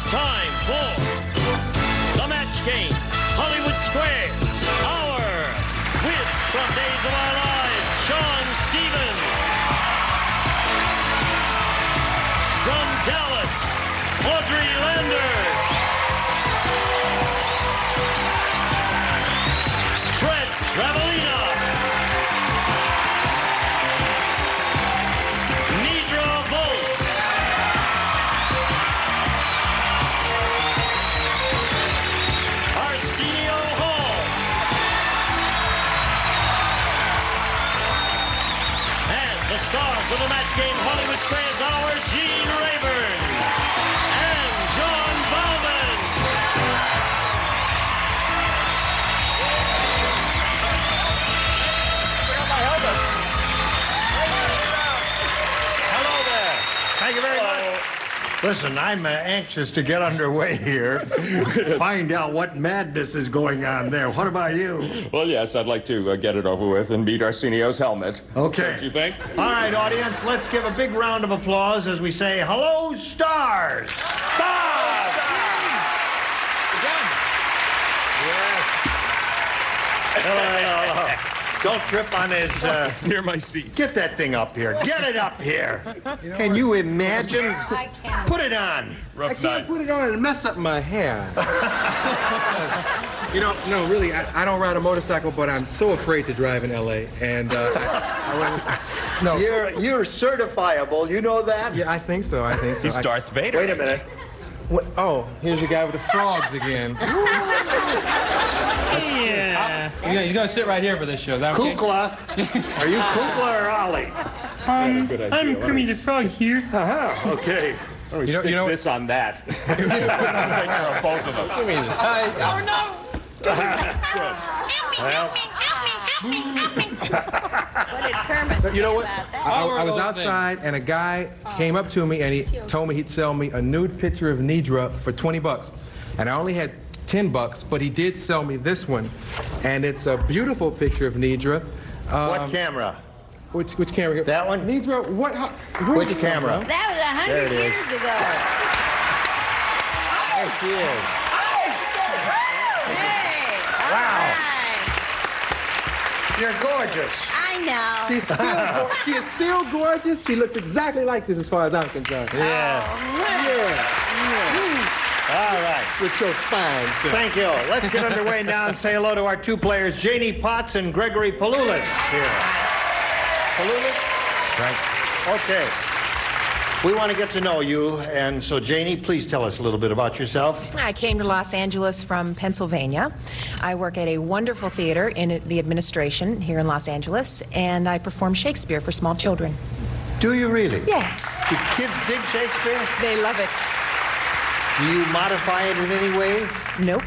It's time for the match game, Hollywood Squares. Our with from Days of Our Lives, Sean Stevens. From Dallas, Audrey Landers. Fred Travelina. Nidra Volz. Arsenio Hall. And the stars of the match game, Hollywood Squares Hour, Gene Rayburn and John Bowman. Hello there. Thank you very much. Listen, I'm anxious to get underway here, find out what madness is going on there. What about you? Well, yes, I'd like to get it over with and meet Arsenio's helmet. Okay. Don't you think? All right, audience, let's give a big round of applause as we say, hello, stars! Stop! Again. Yes. Hello. Don't trip on his... It's near my seat. Get that thing up here. Get it up here. Can you imagine? I can't. Put it on. I can't put it on and mess up my hair. You know, no, really, I don't ride a motorcycle, but I'm so afraid to drive in L.A. And no. You're certifiable. You know that? Yeah, I think so. He's Darth Vader. Wait a minute. What? Oh, here's the guy with the frogs again. Yeah. You're going to sit right here for this show. Is that okay? Kukla. Are you Kukla or Ollie? I'm Kermit the Frog here. Uh-huh. Okay. Why don't we stick know- this on that? Take care of both of them. Give me this. Oh, no! What did Kermit You know think what? about that? I was outside and a guy came up to me and he told me he'd sell me a nude picture of Nidra for $20. And I only had $10, but he did sell me this one. And it's a beautiful picture of Nidra. What camera? Which camera? That one? Nidra, what? Which camera? That was There 100 it is. years ago. There she is. Hey, Wow. all right. You're gorgeous. I know. She is still gorgeous. She looks exactly like this as far as I'm concerned. Yeah. All right. Looks so fine, sir. Thank you. Let's get underway now and say hello to our two players, Janie Potts and Gregory Palulis here. Palulis? Right. Okay. We want to get to know you, and so Janie, please tell us a little bit about yourself. I came to Los Angeles from Pennsylvania. I work at a wonderful theater in the administration here in Los Angeles, and I perform Shakespeare for small children. Do you really? Yes, Do kids dig Shakespeare? they love it. Do you modify it in any way? Nope.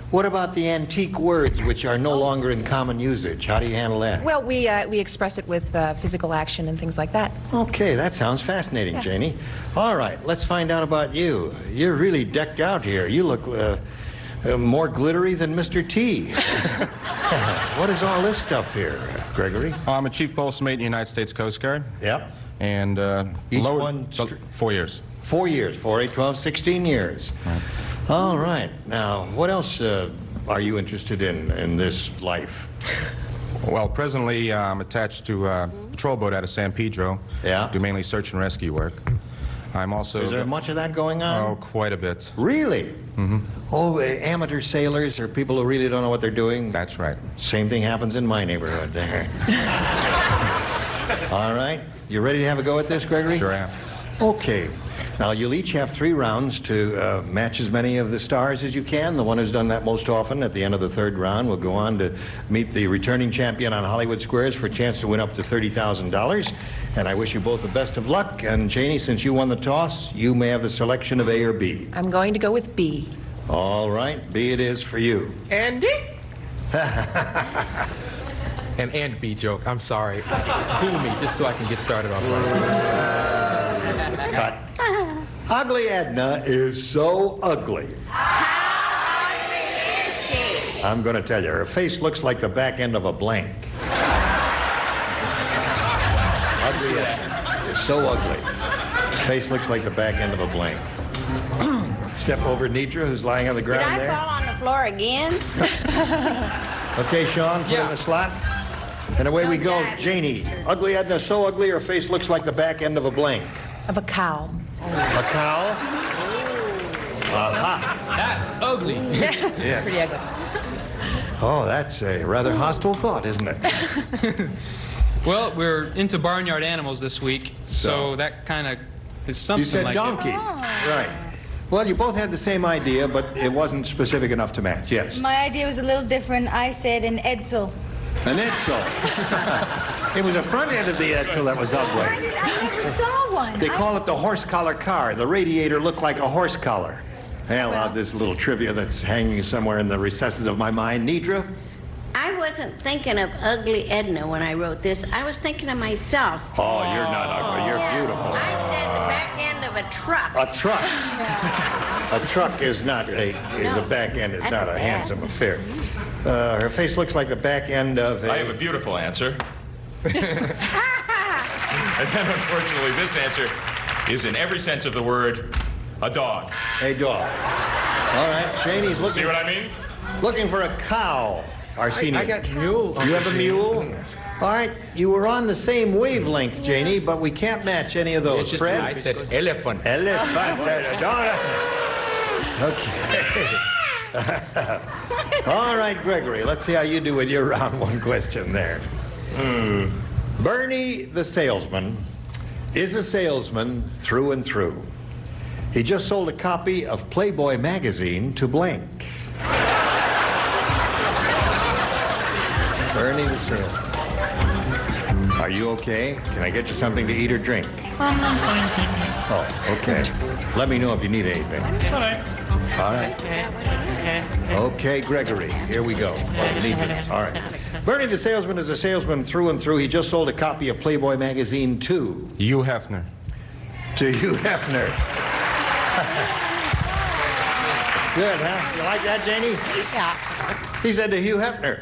What about the antique words which are no longer in common usage? How do you handle that? Well, we express it with physical action and things like that. Okay, that sounds fascinating, Yeah. Janie. All right, let's find out about you. You're really decked out here. You look more glittery than Mr. T. What is all this stuff here, Gregory? I'm a chief postmate in the United States Coast Guard. Yep. And Each one 4 years. 4 years, 4, 8, 12, 16 years. Right. All right. Now, what else are you interested in this life? Well, presently I'm attached to a patrol boat out of San Pedro. Yeah. Do mainly search and rescue work. I'm also... Is there much of that going on? Oh, quite a bit. Really? Mm-hmm. Oh, amateur sailors or people who really don't know what they're doing? That's right. Same thing happens in my neighborhood there. All right. You ready to have a go at this, Gregory? Sure am. Okay. Now, you'll each have 3 rounds to match as many of the stars as you can. The one who's done that most often at the end of the 3rd round will go on to meet the returning champion on Hollywood Squares for a chance to win up to $30,000. And I wish you both the best of luck. And Janie, since you won the toss, you may have the selection of A or B. I'm going to go with B. All right, B it is for you. Andy? And B joke. I'm sorry. Boo me just so I can get started off right. Cut. Ugly Edna is so ugly. How ugly is she? I'm going to tell you, her face looks like the back end of a blank. Ugly Edna is so ugly. Face looks like the back end of a blank. Step over Nidra, who's lying on the Did ground I there. fall on the floor again? Okay, Sean, put in the slot. And away we go. jive. Janie. Ugly Edna, so ugly her face looks like the back end of a blank. Of a cow. A cow? Aha. That's ugly. Yeah. Pretty ugly. Oh, that's a rather hostile thought, isn't it? Well, we're into barnyard animals this week, so that kind of is something You said like donkey. Right. Well, you both had the same idea, but it wasn't specific enough to match. Yes. My idea was a little different. I said an Edsel. An Edsel. It was the front end of the Edsel that was ugly. I never saw one. They call it the horse collar car. The radiator looked like a horse collar. Well, this little trivia that's hanging somewhere in the recesses of my mind. Nidra? I wasn't thinking of ugly Edna when I wrote this. I was thinking of myself. Oh, you're not ugly. You're beautiful. I said the back end of a truck. A truck. A truck is not a, No. the back end is That's not a bad. handsome affair. Her face looks like the back end of I have a... a beautiful answer. And then, unfortunately, this answer is, in every sense of the word, a dog. A dog. All right, Janie's looking... See what I mean? Looking for a cow. Arsenio. I got mule. You have a mule? All right, you were on the same wavelength, Janie, but we can't match any of those. Fred? I said elephant. Elephant. Okay. All right, Gregory, let's see how you do with your round one question there. Bernie the salesman is a salesman through and through. He just sold a copy of Playboy magazine to blank. Bernie the salesman. Are you okay? Can I get you something to eat or drink? Oh, okay. Let me know if you need anything. All right. All right. Okay, Gregory, here we go. All right. Bernie the salesman is a salesman through and through. He just sold a copy of Playboy magazine to Hugh Hefner. Hugh Hefner. Good, huh? You like that, Janie? Yeah. He said to Hugh Hefner.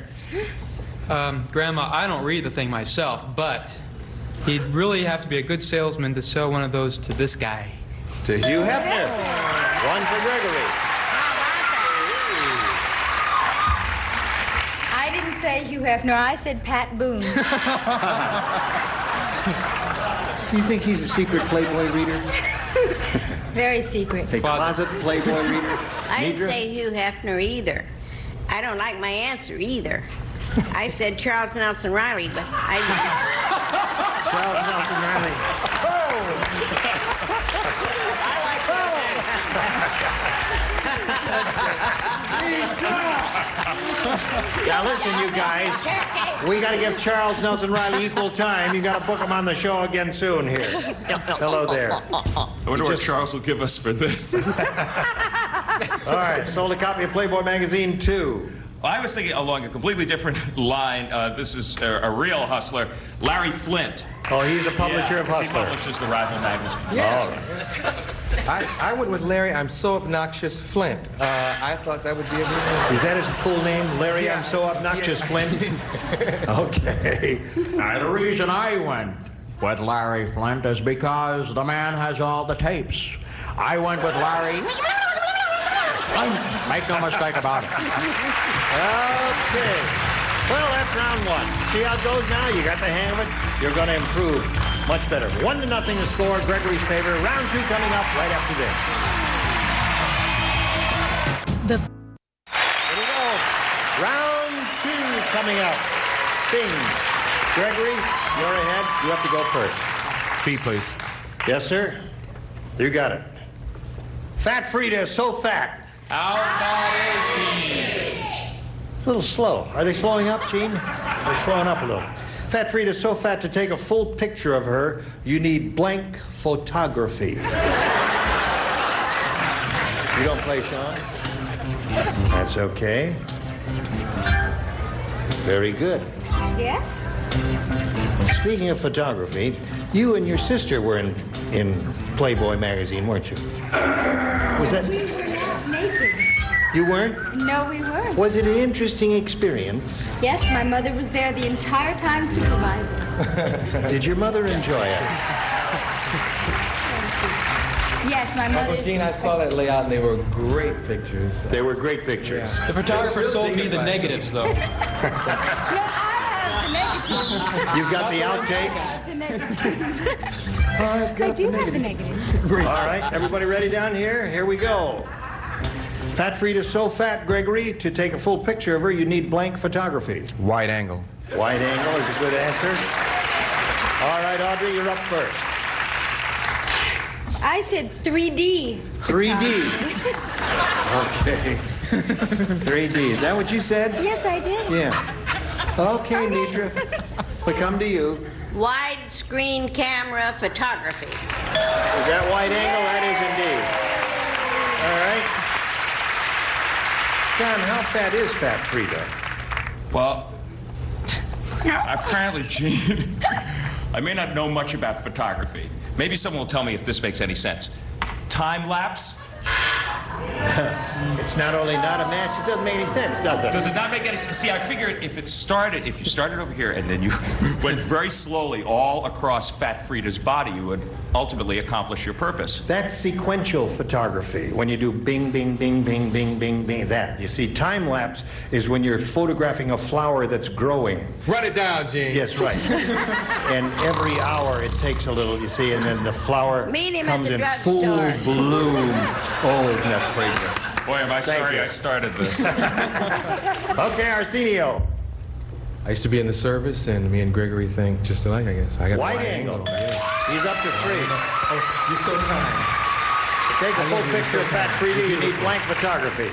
Grandma, I don't read the thing myself, but he'd really have to be a good salesman to sell one of those to this guy. To Hugh Hefner. One for Gregory. I didn't say Hugh Hefner. I said Pat Boone. You think he's a secret Playboy reader? Very secret. A closet Playboy reader? I didn't Nidra? say Hugh Hefner either. I don't like my answer either. I said Charles Nelson Riley, but I Charles Nelson Riley. Now listen, you guys. We got to give Charles Nelson Riley equal time. You got to book him on the show again soon here. Hello there. I wonder what Charles will give us for this. All right, sold a copy of Playboy magazine too. Well, I was thinking along a completely different line. This is a real hustler, Larry Flint. Oh, he's the publisher of 'cause he Hustler. publishes the rival magazine. All right. I went with Larry, I'm so obnoxious, Flint. I thought that would be a good answer. Is that his full name? Larry, Yeah. I'm so obnoxious, Flint? Okay. The reason I went with Larry Flint is because the man has all the tapes. I went with Larry Flint. Make no mistake about it. Okay. Well, that's round one. See how it goes now? You got the hang of it. You're going to improve much better. 1-0 the score, Gregory's favor. Round two coming up right after this. Here we go. Round two coming up. Bing. Gregory, you're ahead. You have to go first. Pete, please. Yes, sir? You got it. Fat Frida is so fat. How fat is he? A little slow. Are they slowing up, Gene? They're slowing up a little. Fat Frida is so fat to take a full picture of her, you need blank photography. You don't play, Sean? That's okay. Very good. Yes? Speaking of photography, you and your sister were in Playboy magazine, weren't you? Was that... We were not naked. You weren't? No, we weren't. Was it an interesting experience? Yes, my mother was there the entire time supervising. Did your mother enjoy it? Yes, my Uncle mother's... Gene, I saw that layout, and they were great pictures. They were great pictures. Yeah. The photographer sold me the negatives, though. No, I have the negatives. You've got the outtakes? The negatives. I've got I do have the negatives. All right, everybody ready down here? Here we go. Fat Frida's so fat, Gregory, to take a full picture of her, you need blank photography. Wide angle. Wide angle is a good answer. All right, Audrey, you're up first. I said 3D. 3D. Okay. 3D. Is that what you said? Yes, I did. Yeah. Okay, Nidra. We come to you. Widescreen camera photography. Is that wide angle? That is indeed. All right. John, how fat is Fat Frida? Well, apparently, Gene, I may not know much about photography. Maybe someone will tell me if this makes any sense. Time lapse? It's not only not a match, it doesn't make any sense, does it? Does it not make any sense? See, I figured if you started over here and then you went very slowly all across Fat Frida's body, you would ultimately accomplish your purpose. That's sequential photography. When you do bing, bing, bing, bing, bing, bing, bing, that. You see, time lapse is when you're photographing a flower that's growing. Run it down, Gene. Yes, right. And every hour it takes a little, you see, and then the flower Meet him at comes the in drugstore. full bloom. Oh, isn't that fragrant? Boy, am I Thank sorry you. I started this. Okay, Arsenio. I used to be in the service, and me and Gregory think just alike, I guess. I got Wide angle. Yes. He's up to 3. Oh, you're so kind. To take a full picture of Fat Frida, you need blank photography.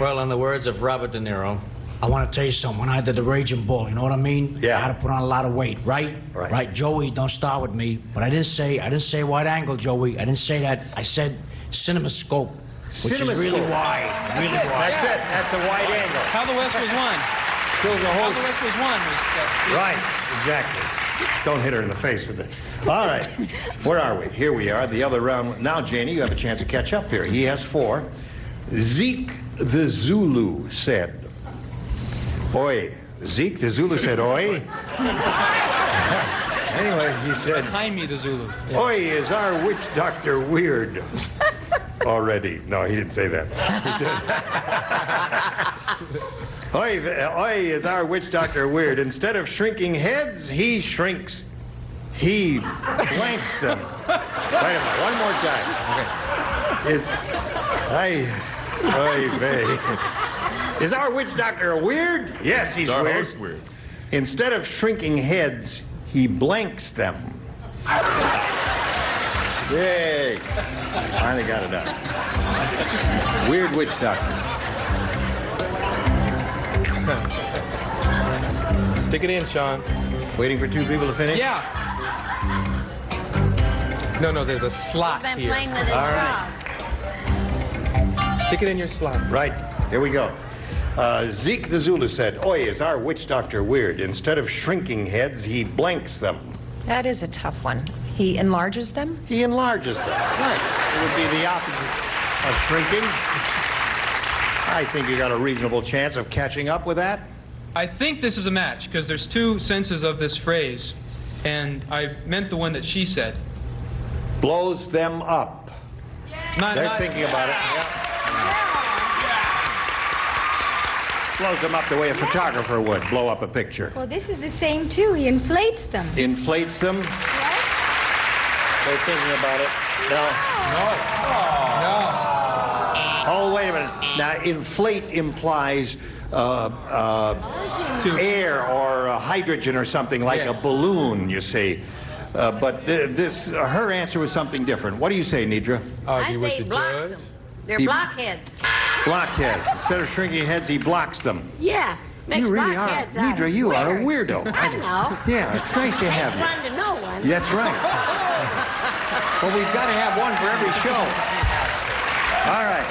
Well, in the words of Robert De Niro, I want to tell you something. When I did the Raging Bull, you know what I mean? Yeah. I had to put on a lot of weight, right? Right. Joey, don't start with me. But I didn't say wide angle, Joey. I didn't say that. I said CinemaScope, which is really CinemaScope. wide. Really wide. That's it. That's a wide angle. How the West was won. Kills a How whole... the West was won was Right, exactly. Don't hit her in the face with it. All right, where are we? Here we are, the other round. Now, Janie, you have a chance to catch up here. He has 4. Zeke the Zulu said, oi. Zeke the Zulu said, oi. Anyway, he said, Jaime the Zulu. oi, is our witch doctor weird? Already. No, he didn't say that. He said, oi, is our witch doctor weird? Instead of shrinking heads, he shrinks. He blanks them. Wait a minute, one more time. Okay. Is our witch doctor weird? Yes, he's Our weird. host weird. Instead of shrinking heads, he blanks them. Yay. Finally got it done. Weird witch doctor. Stick it in, Sean. Waiting for 2 people to finish? Yeah. No, there's a slot Been here. playing with his All right. rod. Stick it in your slot. Right. Here we go. Zeke the Zulu said, oi, is our witch doctor weird? Instead of shrinking heads, he blanks them. That is a tough one. He enlarges them? He enlarges them. Right. It would be the opposite of shrinking. I think you got a reasonable chance of catching up with that. I think this is a match because there's 2 senses of this phrase, and I meant the one that she said. Blows them up. They're thinking about it. Yeah. Blows them up the way a photographer would blow up a picture. Well, this is the same, too. He inflates them. Inflates them. They're thinking about it. No. Oh, wait a minute. Now, inflate implies air or hydrogen or something like a balloon, you see. But her answer was something different. What do you say, Nidra? I Argue with say the he blocks judge. them. They're He- blockheads. Blockhead. Instead of shrinking heads, he blocks them. Yeah. Makes You really are. blockheads out Nidra, of you are a weird. weirdo. I know. Yeah, it's nice to have Takes you. one to know one. That's right. Well, we've got to have one for every show. All right.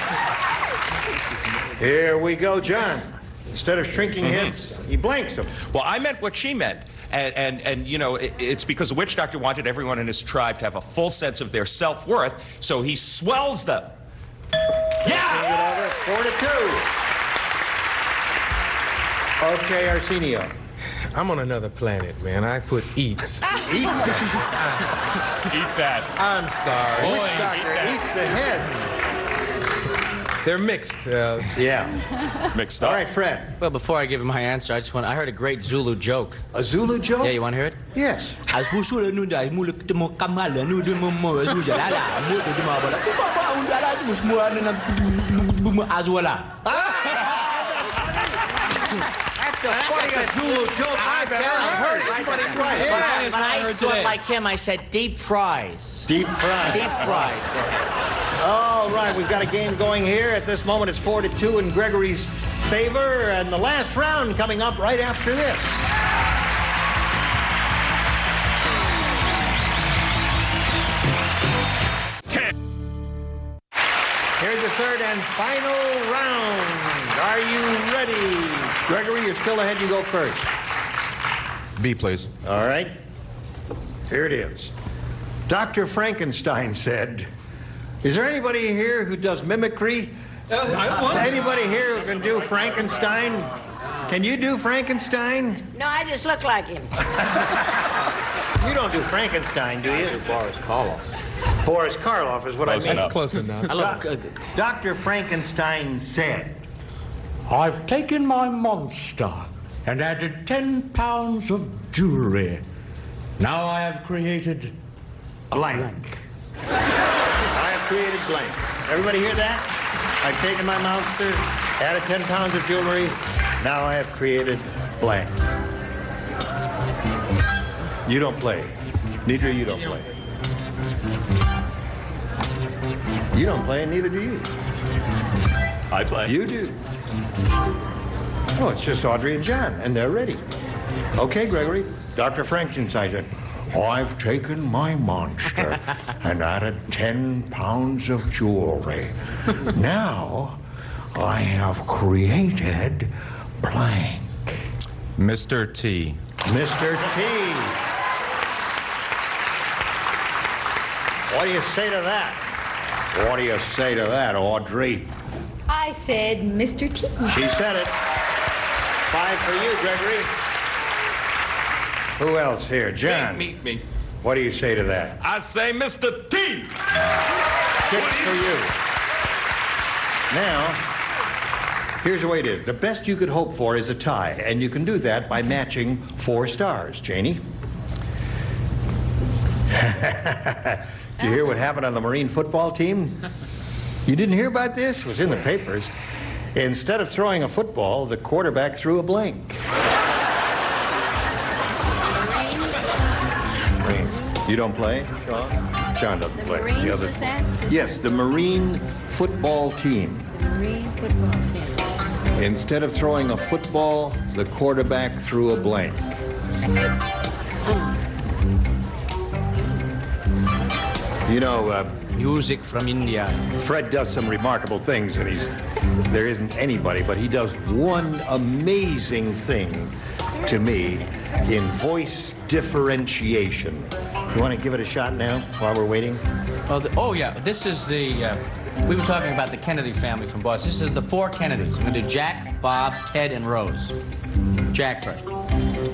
Here we go, John. Instead of shrinking heads, he blanks them. Well, I meant what she meant. And you know, it's because the witch doctor wanted everyone in his tribe to have a full sense of their self-worth, so he swells them. Yeah! 4-2. Okay, Arsenio. I'm on another planet, man. I put eats. Eats the, Eat that. I'm sorry. which doctor eats the heads? They're mixed. Yeah. Mixed up. All right, Fred. Well, before I give him my answer, I heard a great Zulu joke. A Zulu joke? Yeah, you want to hear it? Yes. That's the funniest Zulu joke I've ever heard. But I thought like him. I said deep fries. Deep fries. Deep fries. All right, we've got a game going here. At this moment, it's 4-2 in Gregory's favor, and the last round coming up right after this. Here's the third and final round. Are you ready? Gregory, you're still ahead. You go first. B, please. All right. Here it is. Dr. Frankenstein said, is there anybody here who does mimicry? Anybody here who can do Frankenstein? Can you do Frankenstein? No, I just look like him. You don't do Frankenstein, do you? Boris Karloff. Boris Karloff is what I mean. That's close enough. Dr. Frankenstein said, I've taken my monster and added 10 pounds of jewelry. Now I have created blank. I have created blank. Everybody hear that? I've taken my monster, added 10 pounds of jewelry. Now I have created blank. You don't play. Nidra, you don't play. You don't play, and neither do you. I play. You do. Oh, it's just Audrey and John, and they're ready. Okay, Gregory. Dr. Frankenstein said, I've taken my monster and added 10 pounds of jewelry. Now I have created blank. Mr. T. Mr. T. What do you say to that? What do you say to that, Audrey? I said Mr. T. She said it. 5 for you, Gregory. Who else here? John. Me. What do you say to that? I say Mr. T. 6 for you. Now, here's the way it is. The best you could hope for is a tie, and you can do that by matching 4 stars. Janie? Did you hear what happened on the Marine football team? You didn't hear about this? It was in the papers. Instead of throwing a football, the quarterback threw a blank. Marine. You don't play, Sean? Sean doesn't play. Marines, The other- was that? Yes, the Marine football team. Marine football team. Instead of throwing a football, the quarterback threw a blank. You know, music from India. Fred does some remarkable things, and there isn't anybody, but he does one amazing thing to me in voice differentiation. You want to give it a shot now while we're waiting? Oh, yeah. This is the... we were talking about the Kennedy family from Boston. This is the 4 Kennedys. I'm going to do Jack, Bob, Ted, and Rose. Jack first.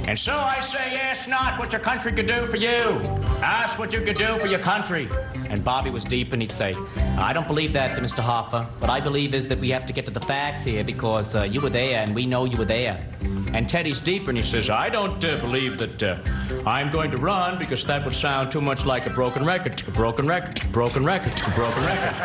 And so I say, ask not what your country could do for you. Ask what you could do for your country. And Bobby was deep, and he'd say, I don't believe that, Mr. Hoffa. What I believe is that we have to get to the facts here because you were there, and we know you were there. And Teddy's deeper, and he says, I don't believe that I'm going to run because that would sound too much like a broken record, a broken record, a broken record, a broken record.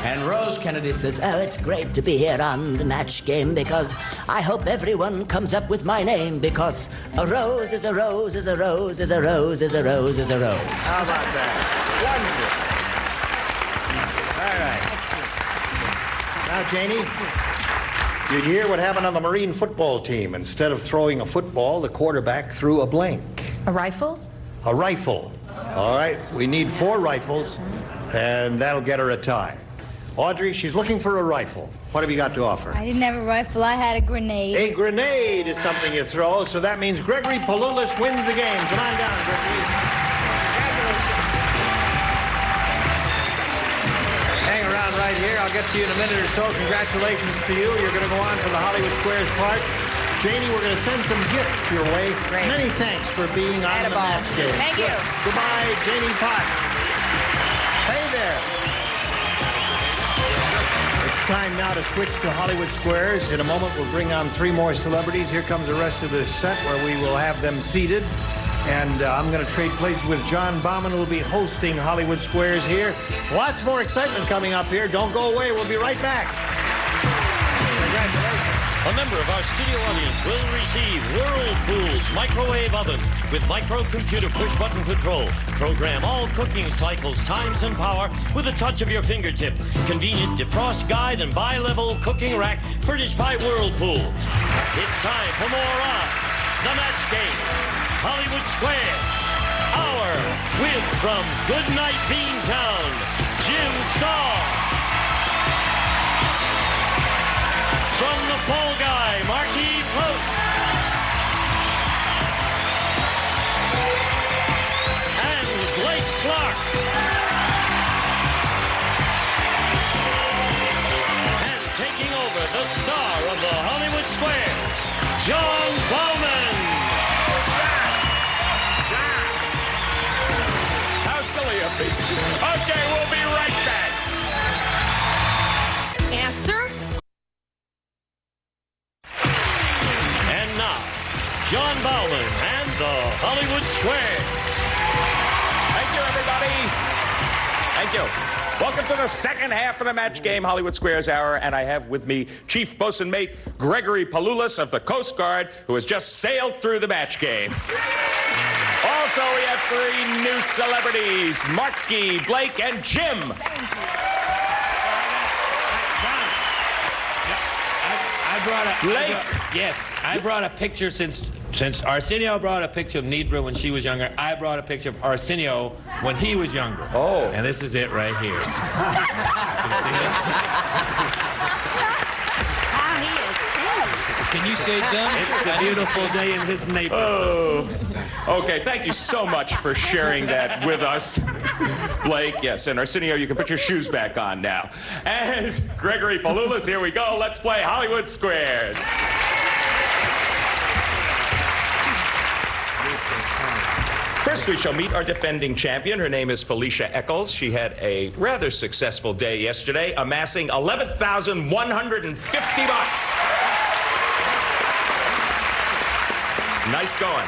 And Rose Kennedy says, Oh, it's great to be here on the match game because I hope everyone comes up with my name because a rose is a rose is a rose is a rose is a rose is a rose. How about that? Wonderful. All right. Now, Janie, did you hear what happened on the Marine football team? Instead of throwing a football, the quarterback threw a blank. A rifle? A rifle. All right, we need 4 rifles, and that'll get her a tie. Audrey, she's looking for a rifle. What have you got to offer? I didn't have a rifle. I had a grenade. A grenade is something you throw, so that means Gregory Palulis wins the game. Come on down, Gregory. Hang around right here. I'll get to you in a minute or so. Congratulations to you. You're going to go on for the Hollywood Squares part. Janie, we're going to send some gifts your way. Great. Many thanks for being on the Attaboy. match game. Thank you. Goodbye, Janie Potts. Hey there. It's time now to switch to Hollywood Squares. In a moment, we'll bring on 3 more celebrities. Here comes the rest of the set where we will have them seated. And I'm going to trade places with John Bauman, who will be hosting Hollywood Squares here. Lots more excitement coming up here. Don't go away. We'll be right back. A member of our studio audience will receive Whirlpool's microwave oven with microcomputer push-button control. Program all cooking cycles, times, and power with a touch of your fingertip. Convenient defrost guide and bi-level cooking rack furnished by Whirlpool. It's time for more of The Match Game. Hollywood Squares. Our with from Goodnight Beantown, Jim Starr. From the Fall Guy, Marquis Post. And Blake Clark. And taking over the star of the Hollywood Squares, John Bauman. How silly of me. Okay, we'll be right back. Answer? And now, John Bauman and the Hollywood Squares. Thank you, everybody. Thank you. Welcome to the second half of the Match Game Hollywood Squares Hour, and I have with me Chief Bosun Mate Gregory Palulis of the Coast Guard, who has just sailed through the match game. Also, we have 3 new celebrities, Marky, Blake, and Jim. I brought a picture since Arsenio brought a picture of Nidra when she was younger. I brought a picture of Arsenio when he was younger. Oh. And this is it right here. Can you see it? How he is changed. Can you say dumb? It's a beautiful day in his neighborhood. Oh. Okay, thank you so much for sharing that with us, Blake. Yes, and Arsenio, you can put your shoes back on now. And Gregory Palulis, here we go. Let's play Hollywood Squares. First, we shall meet our defending champion. Her name is Felicia Eccles. She had a rather successful day yesterday, amassing $11,150. Nice going.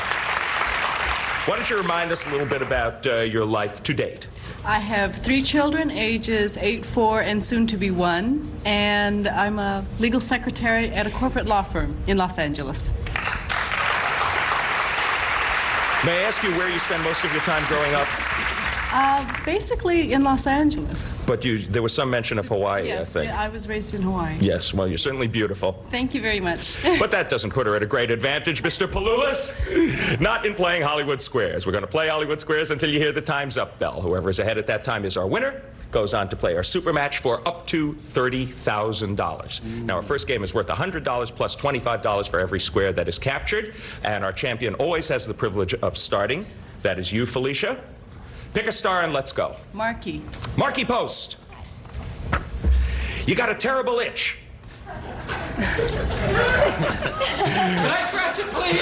Why don't you remind us a little bit about your life to date? I have 3 children, ages 8, 4, and soon to be 1, and I'm a legal secretary at a corporate law firm in Los Angeles. May I ask you where you spend most of your time growing up? Basically in Los Angeles. But there was some mention of Hawaii, Yes, I think. I was raised in Hawaii. Yes, well, you're certainly beautiful. Thank you very much. But that doesn't put her at a great advantage, Mr. Palulis. Not in playing Hollywood Squares. We're going to play Hollywood Squares until you hear the time's up bell. Whoever's ahead at that time is our winner. Goes on to play our super match for up to $30,000. Now, our first game is worth $100 plus $25 for every square that is captured. And our champion always has the privilege of starting. That is you, Felicia. Pick a star and let's go. Marky. Marky Post. You got a terrible itch. Can I scratch it, please?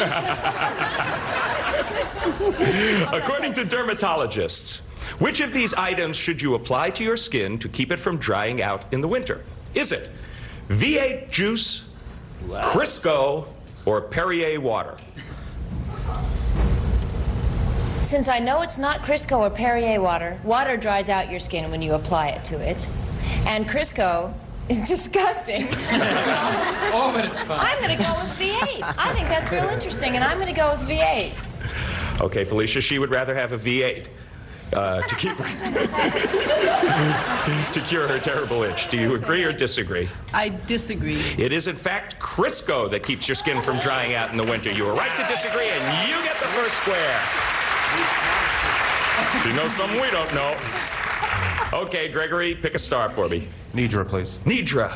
According to dermatologists, which of these items should you apply to your skin to keep it from drying out in the winter? Is it V8 juice, Crisco, or Perrier water? Since I know it's not Crisco or Perrier water, water dries out your skin when you apply it to it. And Crisco is disgusting. Oh, but it's fun. I'm going to go with V8. I think that's real interesting, and I'm going to go with V8. Okay, Felicia, she would rather have a V8 to keep to cure her terrible itch. Do you agree or disagree? I disagree. It is, in fact, Crisco that keeps your skin from drying out in the winter. You were right to disagree, and you get the first square. She knows something we don't know. Okay, Gregory, pick a star for me. Nidra, please. Nidra.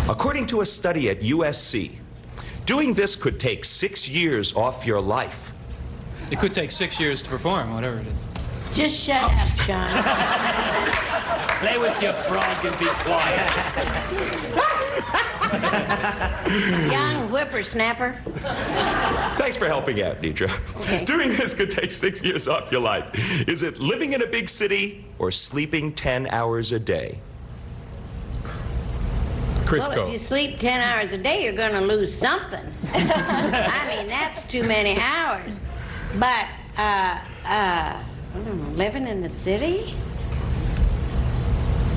According to a study at USC, doing this could take 6 years off your life. It could take 6 years to perform, whatever it is. Just shut up, Sean. Play with your frog and be quiet. Young whippersnapper. Thanks for helping out, Nidra. Okay. Doing this could take 6 years off your life. Is it living in a big city or sleeping 10 hours a day? Well, if you sleep 10 hours a day, you're going to lose something. I mean, that's too many hours. But, living in the city?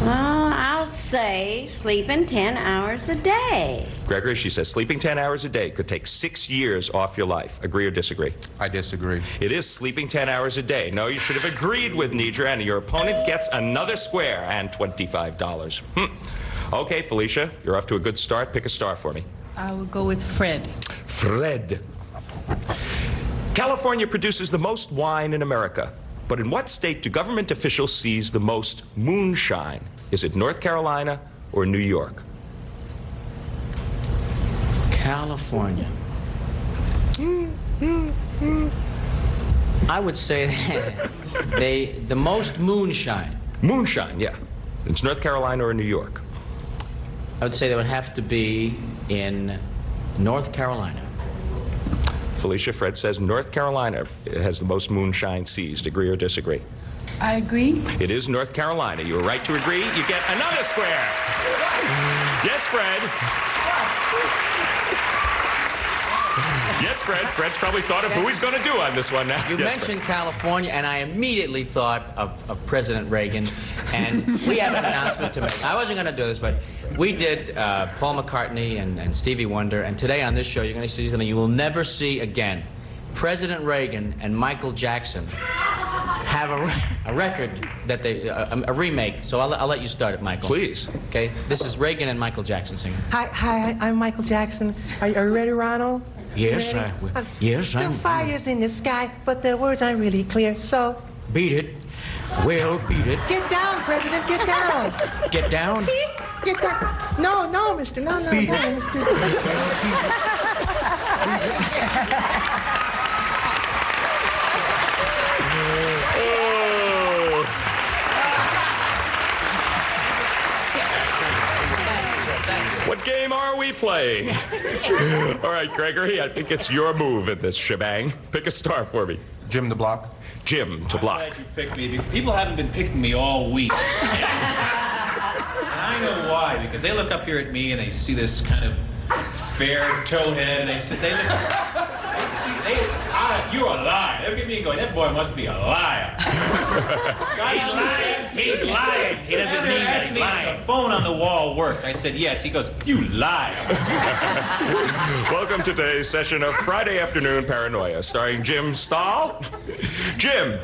Well, I'll say sleeping 10 hours a day. Gregory, she says sleeping 10 hours a day could take 6 years off your life. Agree or disagree? I disagree. It is sleeping 10 hours a day. No, you should have agreed with Nidra, and your opponent gets another square and $25. Okay, Felicia, you're off to a good start. Pick a star for me. I will go with Fred. Fred. California produces the most wine in America. But in what state do government officials seize the most moonshine? Is it North Carolina or New York? California. I would say that the most moonshine. Moonshine, yeah. It's North Carolina or New York. I would say that would have to be in North Carolina. Felicia, Fred says North Carolina has the most moonshine seized. Agree or disagree? I agree. It is North Carolina. You were right to agree. You get another square. Yes, Fred. Yes, Fred. Fred's probably thought of who he's going to do on this one now. You mentioned California, and I immediately thought of President Reagan, and we have an announcement to make. I wasn't going to do this, but we did Paul McCartney and Stevie Wonder, and today on this show you're going to see something you will never see again. President Reagan and Michael Jackson have a record that they, a remake, so I'll let you start it, Michael. Please. Okay, this is Reagan and Michael Jackson singing. Hi, I'm Michael Jackson. Are you ready, Ronald? Yes, yes, The I'm... fire's in the sky, but the words aren't really clear, so... Beat it. Well, beat it. Get down, President, get down. Get down? Get down. No, mister, no, Beat it. mister. What game are we playing? All right, Gregory, I think it's your move in this shebang. Pick a star for me. Jim to block. Jim to block. I'm glad you picked me. People haven't been picking me all week. And I know why, because they look up here at me and they see this kind of fair towhead, and they see, you're a liar. They look at me and go, that boy must be a liar. He's lying. He doesn't mean that he's lying. The phone on the wall worked. I said, yes. He goes, you liar. Welcome to today's session of Friday Afternoon Paranoia, starring Jim Stahl. Jim,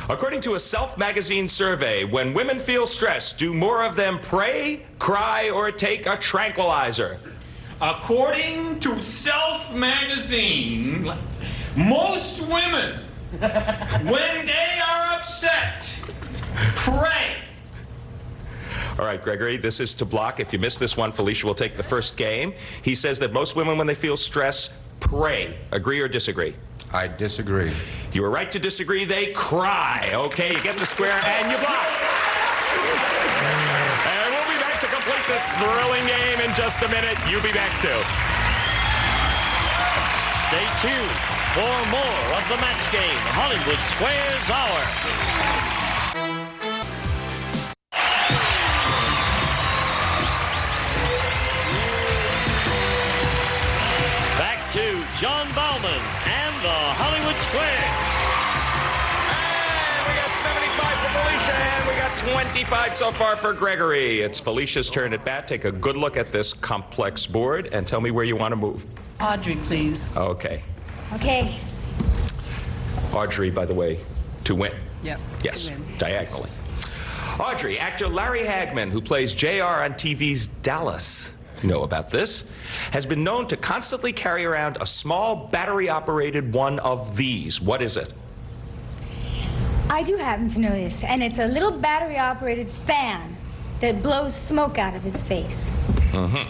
according to a Self magazine survey, when women feel stressed, do more of them pray, cry, or take a tranquilizer? According to Self magazine, most women, when they are upset, pray. All right, Gregory, this is to block. If you miss this one, Felicia will take the first game. He says that most women, when they feel stress, pray. Agree or disagree? I disagree. You were right to disagree. They cry. Okay, you get the square and you block. And we'll be back to complete this thrilling game in just a minute. You be back too. Stay tuned for more of the match game, Hollywood Squares Hour. Back to John Bauman and the Hollywood Square. And we got 75 for Felicia, and we got 25 so far for Gregory. It's Felicia's turn at bat. Take a good look at this complex board and tell me where you want to move. Audrey, please. Okay. Okay. Audrey, by the way, to win. Yes. Yes, to win. diagonally. Yes. Audrey, actor Larry Hagman, who plays JR on TV's Dallas, you know about this, has been known to constantly carry around a small battery-operated one of these. What is it? I do happen to know this, and it's a little battery-operated fan that blows smoke out of his face. Mm-hmm.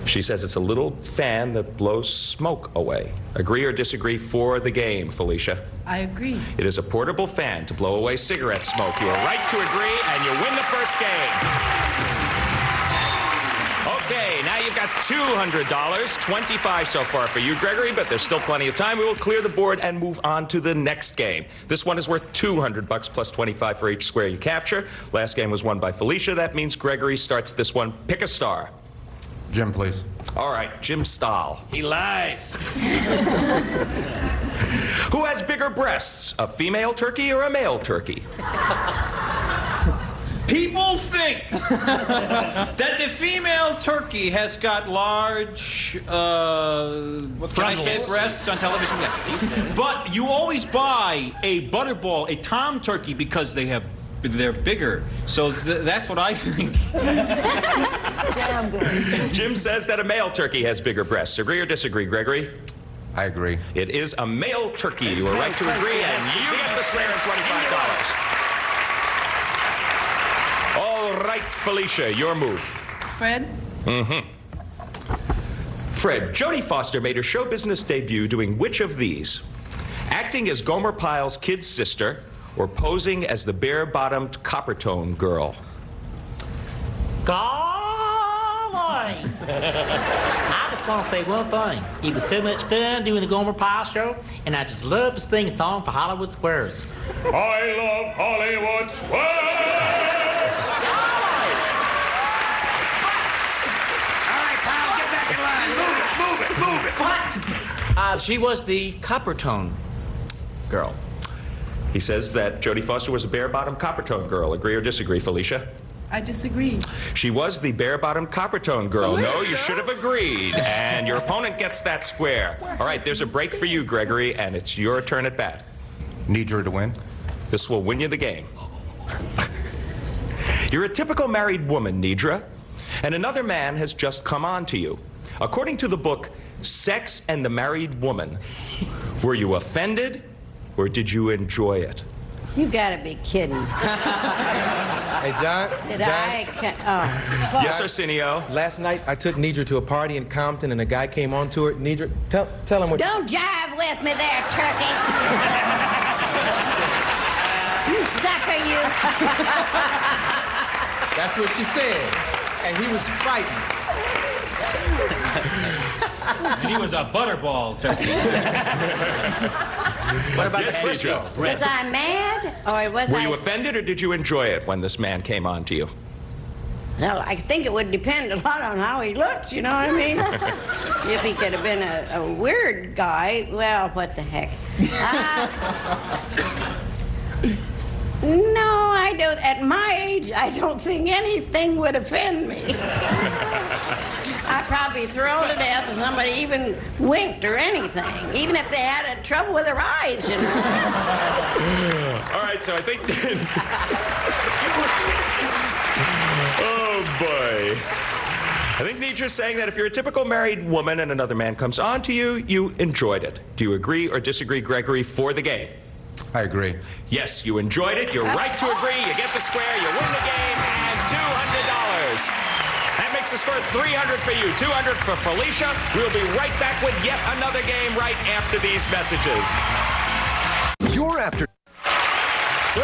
She says it's a little fan that blows smoke away. Agree or disagree for the game, Felicia? I agree. It is a portable fan to blow away cigarette smoke. You are right to agree, and you win the first game. Okay, now you've got $200, 25 so far for you, Gregory, but there's still plenty of time. We will clear the board and move on to the next game. This one is worth $200 plus 25 for each square you capture. Last game was won by Felicia. That means Gregory starts this one. Pick a star. Jim, please. All right, Jim Stahl. He lies. Who has bigger breasts, a female turkey or a male turkey? People think that the female turkey has got large, can I say breasts on television? Yes. But you always buy a butterball, a tom turkey, because they're bigger. So that's what I think. Damn good. Jim says that a male turkey has bigger breasts. Agree or disagree, Gregory? I agree. It is a male turkey. You are right to agree, and you get the square and $25. All right, Felicia, your move. Fred? Mm-hmm. Fred, Jodie Foster made her show business debut doing which of these? Acting as Gomer Pyle's kid sister or posing as the bare-bottomed Coppertone girl? Golly! I just want to say one thing. It was so much fun doing the Gomer Pyle show, and I just love to sing a song for Hollywood Squares. I love Hollywood Squares! Move it! What? She was the Coppertone girl. He says that Jodie Foster was a bare-bottomed Coppertone girl. Agree or disagree, Felicia? I disagree. She was the bare-bottomed Coppertone girl. Felicia? No, you should have agreed. And your opponent gets that square. All right, there's a break for you, Gregory, and it's your turn at bat. Need to win? This will win you the game. You're a typical married woman, Nidra, and another man has just come on to you. According to the book, Sex and the Married Woman, were you offended or did you enjoy it? You gotta be kidding. Hey, John. Yes, Arsenio. Last night, I took Nidra to a party in Compton, and a guy came on to her. Nidra, tell him what... Don't jive with me there, turkey. You sucker, you. That's what she said. And he was frightened. And he was a butterball turkey. What about Crisco? Was I mad, or was Were you offended, or did you enjoy it when this man came on to you? Well, I think it would depend a lot on how he looks, you know what I mean? If he could have been a weird guy, well, what the heck. No, I don't. At my age, I don't think anything would offend me. I'd probably throw to death if somebody even winked or anything, even if they had trouble with their eyes, you know. All right, so I think... Oh, boy. I think Nidra's saying that if you're a typical married woman and another man comes on to you, you enjoyed it. Do you agree or disagree, Gregory, for the game? I agree. Yes, you enjoyed it. You're right to agree. You get the square, you win the game, and $200. That makes the score $300 for you, $200 for Felicia. We'll be right back with yet another game right after these messages. You're after... $300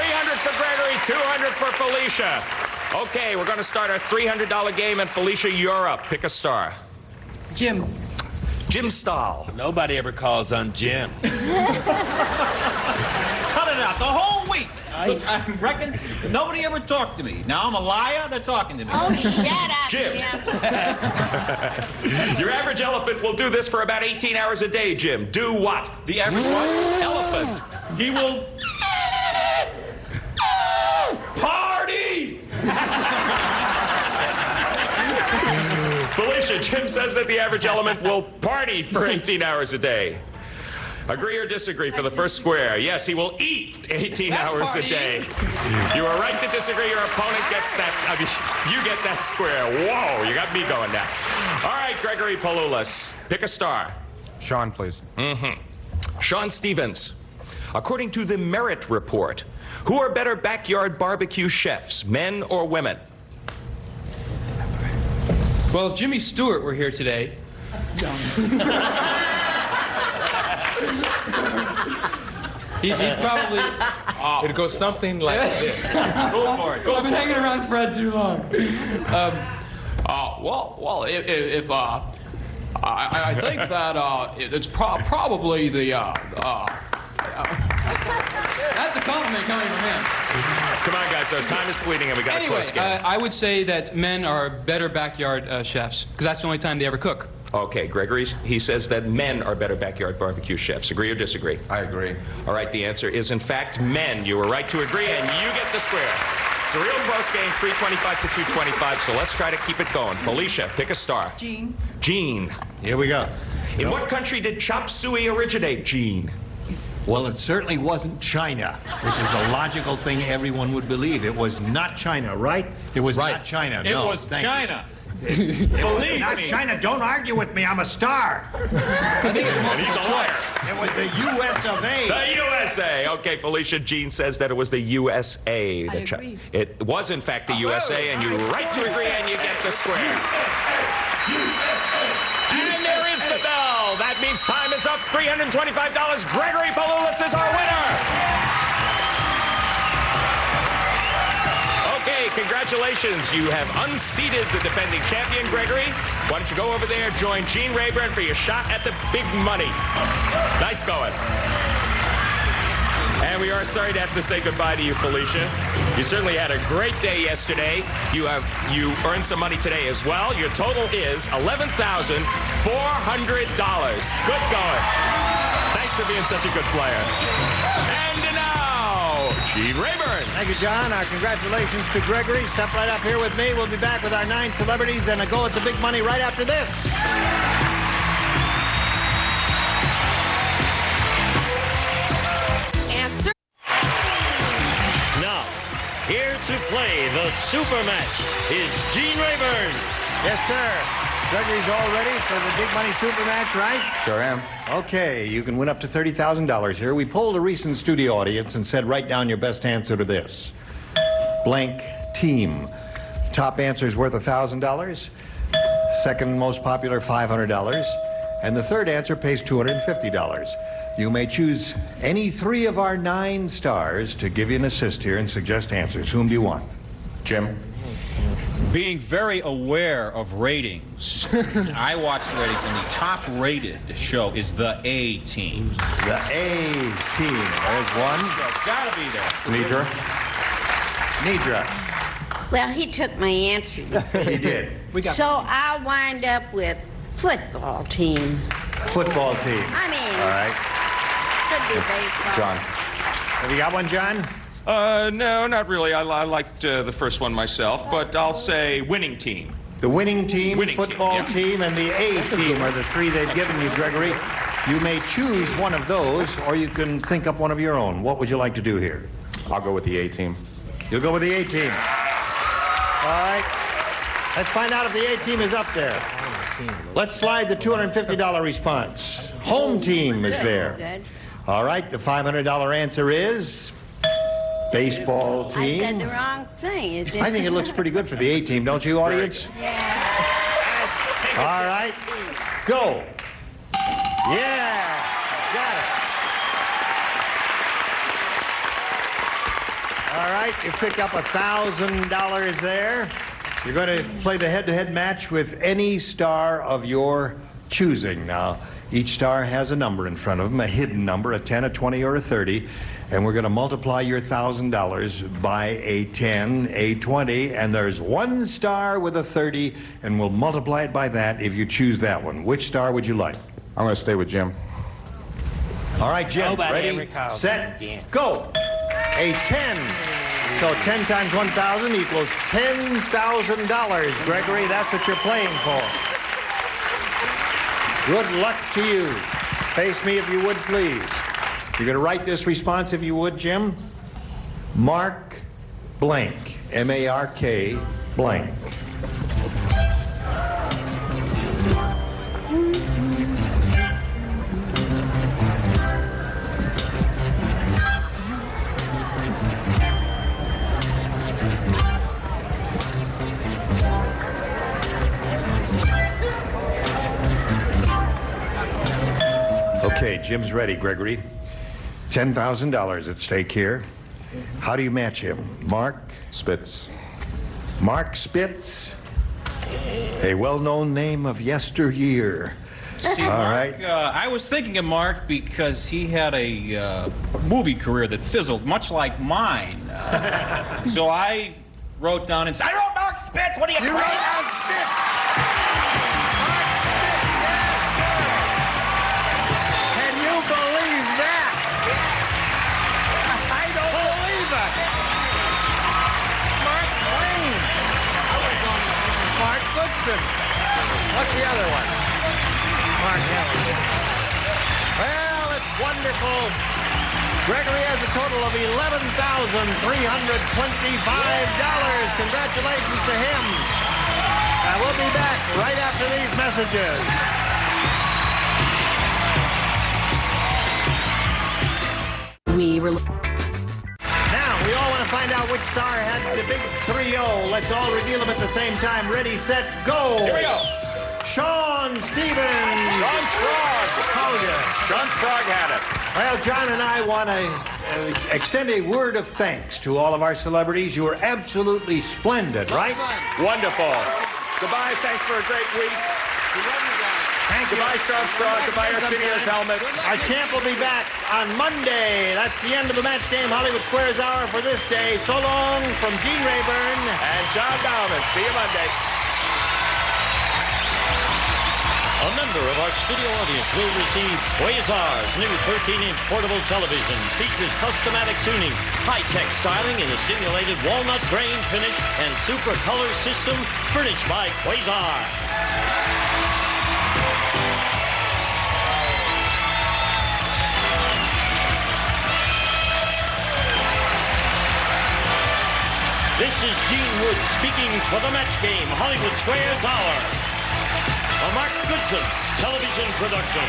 for Gregory, $200 for Felicia. Okay, we're going to start our $300 game, and Felicia, you're up. Pick a star. Jim. Jim Stahl. Nobody ever calls on Jim. Cut it out the whole week. I reckon nobody ever talked to me. Now I'm a liar, they're talking to me. Oh, shut up, Jim. Your average elephant will do this for about 18 hours a day, Jim. Do what? The average what? Elephant. He will... Party! Felicia, Jim says that the average element will party for 18 hours a day. Agree or disagree for the first square? Yes, he will eat 18 hours a day. You are right to disagree. Your opponent gets that. You get that square. Whoa, you got me going now. All right, Gregory Paloulas, pick a star. Sean, please. Sean Stevens. According to the Merit Report, who are better backyard barbecue chefs, men or women? Well, if Jimmy Stewart were here today... he'd probably... It'd go something like this. Go for it. I've been hanging around Fred too long. Well, if I think that it's probably the. That's a compliment coming from him. Come on, guys. So time is fleeting, and we got a close game. I would say that men are better backyard chefs because that's the only time they ever cook. Okay, Gregory, he says that men are better backyard barbecue chefs. Agree or disagree? I agree. All right, the answer is, in fact, men. You were right to agree, and you get the square. It's a real close game, 325 to 225, so let's try to keep it going. Felicia, pick a star. Gene. Gene. Here we go. In what country did chop suey originate, Gene? Well, it certainly wasn't China, which is the logical thing everyone would believe. It was not China, right? It was not China. It no, was thank China. You. Believe not me. China. Don't argue with me. I'm a star. I think it's multiple choice. It was the U.S. of A. The USA. Okay, Felicia, Gene says that it was the USA. I agree. It was, in fact, the USA, and you're right to agree, and you get the square. And there is the bell. That means time is up. $325. Gregory Palulis is our winner. Okay, congratulations. You have unseated the defending champion, Gregory. Why don't you go over there, join Gene Rayburn for your shot at the big money. Nice going. And we are sorry to have to say goodbye to you, Felicia. You certainly had a great day yesterday. You earned some money today as well. Your total is $11,400. Good going. Thanks for being such a good player. And now, Gene Rayburn. Thank you, John. Our congratulations to Gregory. Step right up here with me. We'll be back with our 9 celebrities and a go at the big money right after this. Answer. Now, here to play the super match is Gene Rayburn. Yes, sir. Gregory's all ready for the big money super match, right? Sure am. Okay, you can win up to $30,000 here. We polled a recent studio audience and said, write down your best answer to this. Blank team. Top answer is worth $1,000. Second most popular, $500. And the third answer pays $250. You may choose any 3 of our 9 stars to give you an assist here and suggest answers. Whom do you want? Jim? Being very aware of ratings, I watch the ratings, and the top-rated show is The A Team. The A Team. There's one. Gotta be there. Nidra? Nidra. Well, he took my answer. He did. So I'll wind up with football team. Football team. I mean, all right. Could be baseball. John. Have you got one, John? No, not really. I liked the first one myself, but I'll say winning team. The winning team, Winning football team, team, and the A team are the 3 they've given you, Gregory. You may choose one of those, or you can think up one of your own. What would you like to do here? I'll go with the A team. You'll go with the A team. All right. Let's find out if the A team is up there. Let's slide the $250 response. Home team is there. Good. All right. The $500 answer is baseball team. I said the wrong thing. Is it? I think it looks pretty good for the A team, don't you, audience? Yeah. All right. Go. Yeah. Got it. All right. You picked up $1,000 there. You're going to play the head-to-head match with any star of your choosing. Now, each star has a number in front of them, a hidden number, a 10, a 20, or a 30. And we're going to multiply your $1,000 by a 10, a 20, and there's one star with a 30, and we'll multiply it by that if you choose that one. Which star would you like? I'm going to stay with Jim. All right, Jim. Ready, set, go. A 10. So 10 times 1,000 equals $10,000. Gregory, that's what you're playing for. Good luck to you. Face me if you would, please. You're going to write this response, if you would, Jim. Mark blank. M-A-R-K blank. Okay, Jim's ready, Gregory. $10,000 at stake here. How do you match him? Mark? Spitz. Mark Spitz. A well-known name of yesteryear. See, All Mark, right. I was thinking of Mark because he had a movie career that fizzled, much like mine. So I wrote down and said, I wrote Mark Spitz. What do you wrote down Spitz. Can you believe that? I don't believe it. Mark Twain. Mark Goodson. What's the other one? Mark Hamilton. Well, it's wonderful. Gregory has a total of $11,325. Congratulations to him. And we'll be back right after these messages. Now, we all want to find out which star had the big 3-0. Let's all reveal them at the same time. Ready, set, go. Here we go. Sean Stevens. Sean Sprague. Sean Sprague had it. Well, John and I want to extend a word of thanks to all of our celebrities. You were absolutely splendid, right? Wonderful. Goodbye. Thanks for a great week. Thank you. Goodbye, Sean Sprague. Goodbye, Arsenio's helmet. Our champ will be back on Monday. That's the end of the Match Game Hollywood Squares Hour for this day. So long from Gene Rayburn and John Bauman. See you Monday. A member of our studio audience will receive Quasar's new 13-inch portable television. Features custom-matic tuning, high-tech styling in a simulated walnut grain finish, and super color system furnished by Quasar. This is Gene Wood speaking for the Match Game Hollywood Squares Hour. A Mark Goodson television production.